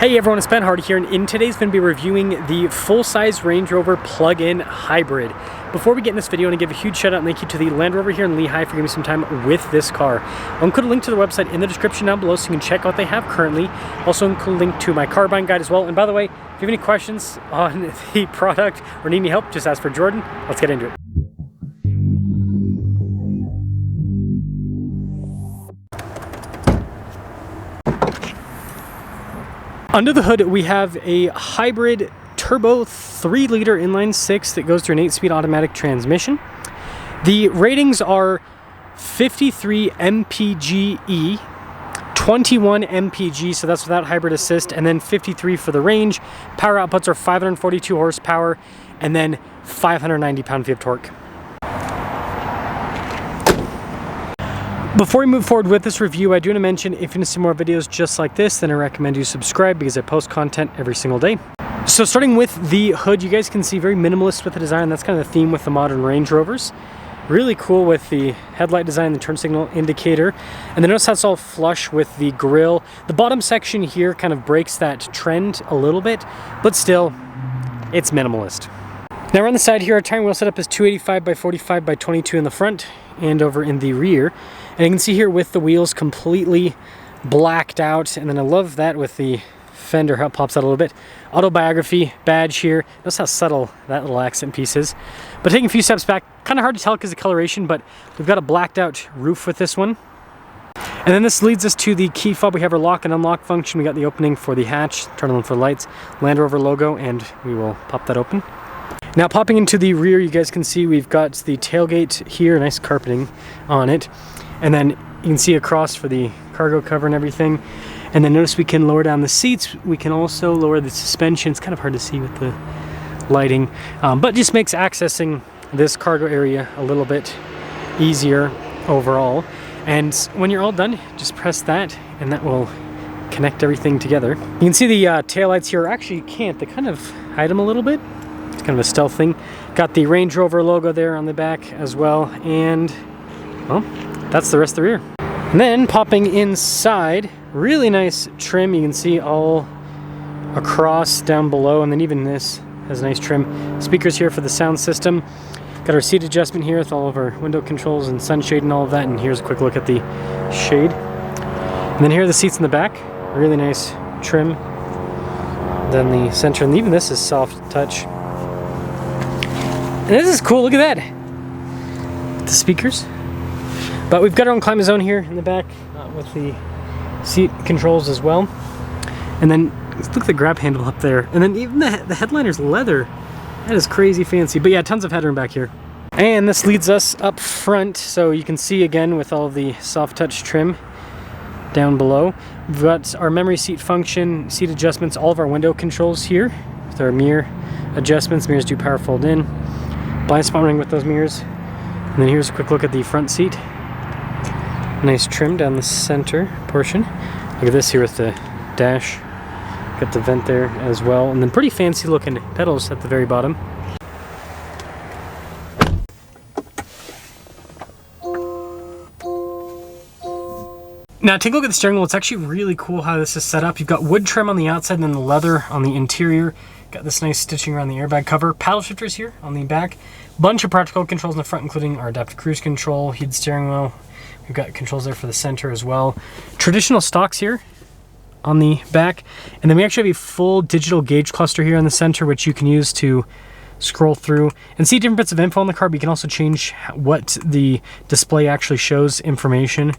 Hey everyone, it's Ben Hardy here, and in today's going to be reviewing the full-size Range Rover plug-in hybrid. Before we get in this video, I want to give a huge shout out and thank you to the Land Rover here in Lehigh for giving me some time with this car. I'll include a link to the website in the description down below so you can check out what they have currently. Also include a link to my car buying guide as well. And by the way, if you have any questions on the product or need any help, just ask for Jordan. Let's get into it. Under the hood, we have a hybrid turbo 3-liter inline 6 that goes through an 8-speed automatic transmission. The ratings are 53 mpge, 21 mpg, so that's without hybrid assist, and then 53 for the range. Power outputs are 542 horsepower and then 590 pound-feet of torque. Before we move forward with this review, I do want to mention if you want to see more videos just like this, then I recommend you subscribe because I post content every single day. So starting with the hood, you guys can see very minimalist with the design. That's kind of the theme with the modern Range Rovers. Really cool with the headlight design, the turn signal indicator. And then notice how it's all flush with the grille. The bottom section here kind of breaks that trend a little bit, but still, it's minimalist. Now around the side here, our tire wheel setup is 285 by 45 by 22 in the front and over in the rear. And you can see here with the wheels completely blacked out. And then I love that with the fender, how it pops out a little bit. Autobiography badge here. Notice how subtle that little accent piece is. But taking a few steps back, kind of hard to tell because of coloration, but we've got a blacked out roof with this one. And then this leads us to the key fob. We have our lock and unlock function. We got the opening for the hatch, turn on for lights, Land Rover logo, and we will pop that open. Now popping into the rear, you guys can see we've got the tailgate here, nice carpeting on it. And then you can see across for the cargo cover and everything. And then notice we can lower down the seats. We can also lower the suspension. It's kind of hard to see with the lighting, but just makes accessing this cargo area a little bit easier overall. And when you're all done, just press that and that will connect everything together. You can see the taillights here. Actually, you can't. They kind of hide them a little bit. It's kind of a stealth thing. Got the Range Rover logo there on the back as well. And, well, that's the rest of the rear. And then popping inside, really nice trim. You can see all across down below, and then even this has a nice trim. Speakers here for the sound system. Got our seat adjustment here with all of our window controls and sunshade and all of that. And here's a quick look at the shade. And then here are the seats in the back. Really nice trim. Then the center, and even this is soft touch. And this is cool, look at that. The speakers. But we've got our own climate zone here in the back with the seat controls as well. And then look at the grab handle up there. And then even the headliner's leather. That is crazy fancy. But yeah, tons of headroom back here. And this leads us up front. So you can see again with all of the soft touch trim down below. We've got our memory seat function, seat adjustments, all of our window controls here. With our mirror adjustments, mirrors do power fold in. Blind spot running with those mirrors. And then here's a quick look at the front seat. Nice trim down the center portion. Look at this here with the dash. Got the vent there as well. And then pretty fancy looking pedals at the very bottom. Now take a look at the steering wheel. It's actually really cool how this is set up. You've got wood trim on the outside and then the leather on the interior. Got this nice stitching around the airbag cover. Paddle shifters here on the back. Bunch of practical controls in the front, including our adaptive cruise control, heated steering wheel. We've got controls there for the center as well. Traditional stocks here on the back. And then we actually have a full digital gauge cluster here in the center, which you can use to scroll through and see different bits of info on the car. But you can also change what the display actually shows information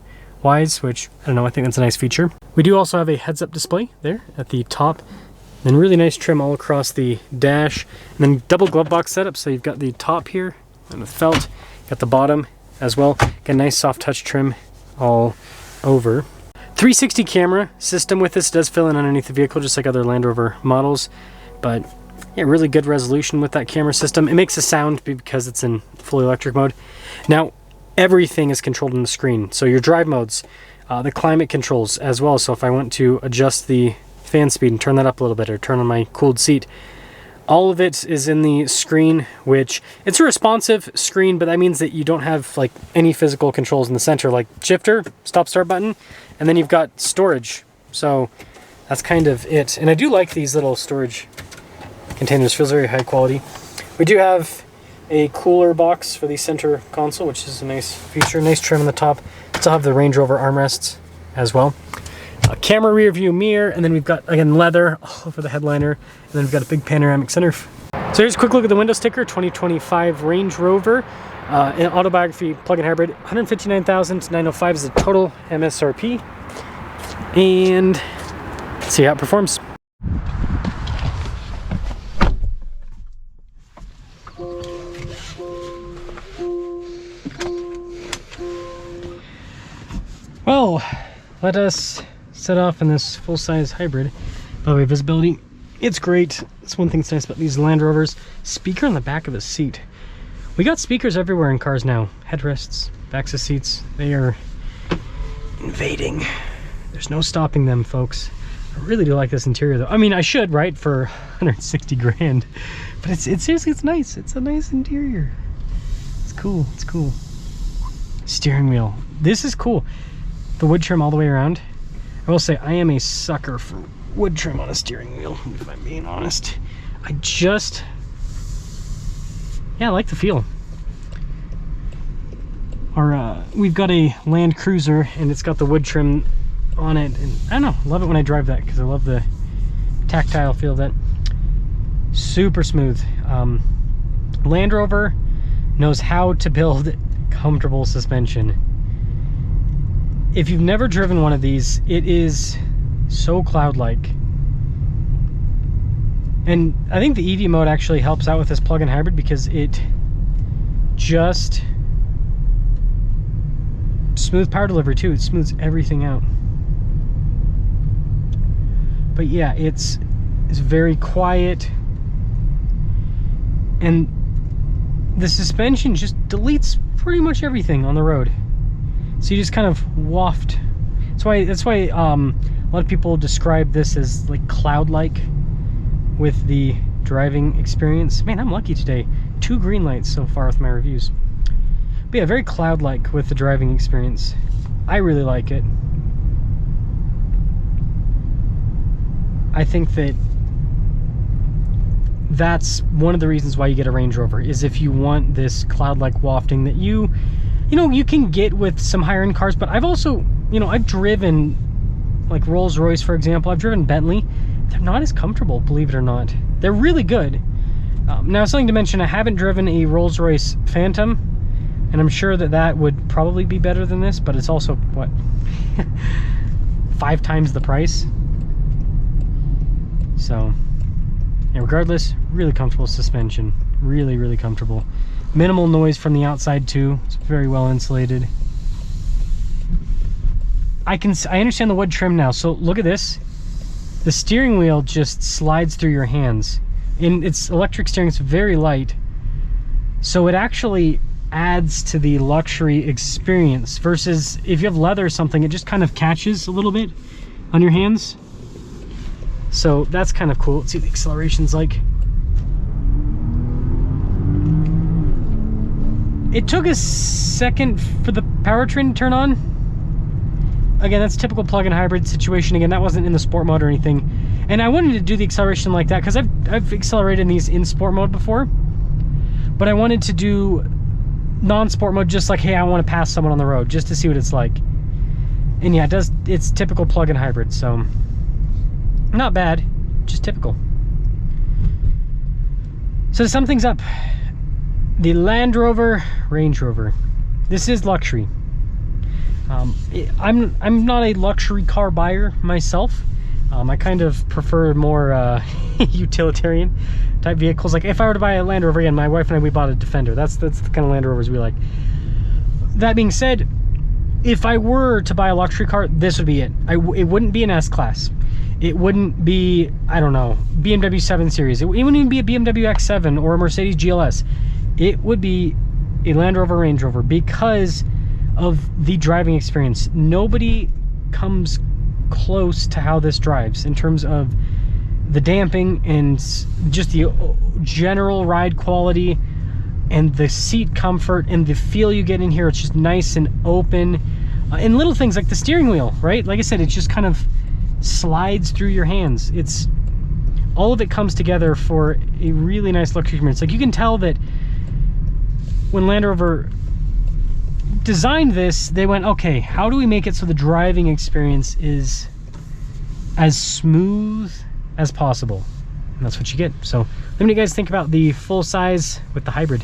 wise, which I don't know, I think that's a nice feature. We do also have a heads-up display there at the top. Then really nice trim all across the dash. And then double glove box setup. So you've got the top here and with felt. Got the bottom as well. Got a nice soft touch trim all over. 360 camera system with this. Does fill in underneath the vehicle just like other Land Rover models. But yeah, really good resolution with that camera system. It makes a sound because it's in fully electric mode. Now, everything is controlled on the screen. So your drive modes, the climate controls as well. So if I want to adjust the fan speed and turn that up a little bit or turn on my cooled seat, all of it is in the screen, which it's a responsive screen, but that means that you don't have like any physical controls in the center, like shifter, stop start button, and then you've got storage. So that's kind of it. And I do like these little storage containers, feels very high quality. We do have a cooler box for the center console, which is a nice feature, nice trim on the top. Still have the Range Rover armrests as well. Camera rear view mirror, and then we've got, again, leather all over the headliner, and then we've got a big panoramic sunroof. So here's a quick look at the window sticker, 2025 Range Rover, an autobiography plug-in hybrid, 159,905 is the total MSRP, and let's see how it performs. Well, let us set off in this full-size hybrid. By the way, visibility, it's great. That's one thing that's nice about these Land Rovers. Speaker on the back of the seat. We got speakers everywhere in cars now. Headrests, backs of seats, they are invading. There's no stopping them, folks. I really do like this interior though. I mean, I should, right, for 160 grand. But it's seriously, it's nice. It's a nice interior. It's cool, it's cool. Steering wheel. This is cool. The wood trim all the way around. I will say I am a sucker for wood trim on a steering wheel, if I'm being honest. I like the feel. We've got a Land Cruiser and it's got the wood trim on it, and I don't know, love it when I drive that because I love the tactile feel of that. Super smooth. Land Rover knows how to build comfortable suspension. If you've never driven one of these, it is so cloud-like. And I think the EV mode actually helps out with this plug-in hybrid because it just smooth power delivery too. It smooths everything out. But yeah, it's very quiet. And the suspension just deletes pretty much everything on the road. So you just kind of waft. That's why a lot of people describe this as like cloud-like with the driving experience. Man, I'm lucky today. 2 green lights so far with my reviews. But yeah, very cloud-like with the driving experience. I really like it. I think that's one of the reasons why you get a Range Rover, is if you want this cloud-like wafting that you can get with some higher end cars. But I've also, I've driven like Rolls-Royce, for example. I've driven Bentley. They're not as comfortable, believe it or not. They're really good. Now, something to mention, I haven't driven a Rolls-Royce Phantom, and I'm sure that would probably be better than this, but it's also, what, 5 times the price? So, yeah, regardless, really comfortable suspension. Really, really comfortable. Minimal noise from the outside too. It's very well insulated. I understand the wood trim now. So look at this. The steering wheel just slides through your hands. And it's electric steering, it's very light. So it actually adds to the luxury experience versus if you have leather or something, it just kind of catches a little bit on your hands. So that's kind of cool. Let's see what the acceleration's like. It took a second for the powertrain to turn on. Again, that's typical plug-in hybrid situation. Again, that wasn't in the sport mode or anything. And I wanted to do the acceleration like that because I've accelerated these in sport mode before. But I wanted to do non-sport mode, just like, hey, I want to pass someone on the road, just to see what it's like. And yeah, it's typical plug-in hybrid, so not bad, just typical. So to sum things up, the Land Rover, Range Rover, this is luxury. I'm not a luxury car buyer myself. I kind of prefer more utilitarian type vehicles. Like if I were to buy a Land Rover, again, my wife and I, we bought a Defender. That's the kind of Land Rovers we like. That being said, if I were to buy a luxury car, this would be it. It wouldn't be an S-Class. It wouldn't be, I don't know, BMW 7 Series. It wouldn't even be a BMW X7 or a Mercedes GLS. It would be a Land Rover Range Rover because of the driving experience. Nobody comes close to how this drives in terms of the damping and just the general ride quality and the seat comfort and the feel you get in here. It's just nice and open. And little things like the steering wheel, right? Like I said, it's just kind of slides through your hands. It's all of it comes together for a really nice luxury experience. Like, you can tell that when Land Rover designed this, they went, okay, how do we make it so the driving experience is as smooth as possible? And that's what you get. So let me know what you guys think about the full size with the hybrid.